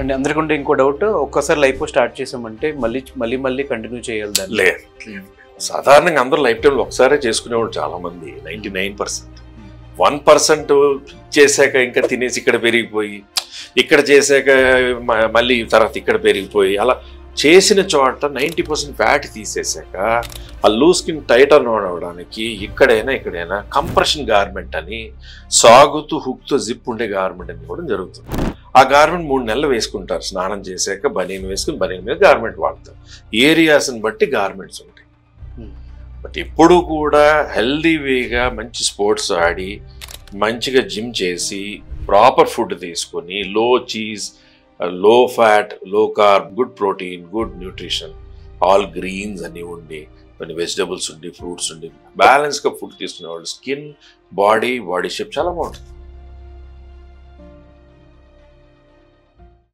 And అందరికంటే ఇంకో doubt, ఒక్కసారి లైఫ్ స్టార్ట్ చేసామంటే మళ్ళీ మళ్ళీ మళ్ళీ కంటిన్యూ చేయాలి దాన్ని? లేదు, సాధారణంగా అందరూ లైఫ్ టైంలో ఒకసారి చేసుకునేవాళ్ళు చాలా మంది, 99%. 1% చేశాక ఇంకా తినేసి ఇక్కడ పెరిగిపోయి, ఇక్కడ చేశాక మళ్ళీ తర్వాత ఇక్కడ పెరిగిపోయి, అలా చేసిన చోట 90% ఫ్యాట్ తీసేశాక ఆ లూజ్ స్కిన్ టైట్ అవడానికి ఇక్కడైనా కంప్రెషన్ గార్మెంట్ అని సాగుతూ హుక్తో జిప్ ఉండే గార్మెంట్ అని కూడా జరుగుతుంది. ఆ గార్మెంట్ 3 నెలలు వేసుకుంటారు, స్నానం చేశాక బనీన్ వేసుకుని బనీన్ మీద గార్మెంట్ వాడతారు. ఏరియాస్ని బట్టి గార్మెంట్స్ ఉంటాయి. బట్ ఎప్పుడు కూడా హెల్దీ వేగా మంచి స్పోర్ట్స్ ఆడి మంచిగా జిమ్ చేసి ప్రాపర్ ఫుడ్ తీసుకొని లో cheese, low fat, low carb, good protein, good nutrition, all greens అన్నీ ఉండి కొన్ని వెజిటబుల్స్ ఉండి ఫ్రూట్స్ ఉండి బ్యాలెన్స్గా ఫుడ్ తీసుకునే వాళ్ళు స్కిన్, బాడీ షేప్ చాలా బాగుంటుంది.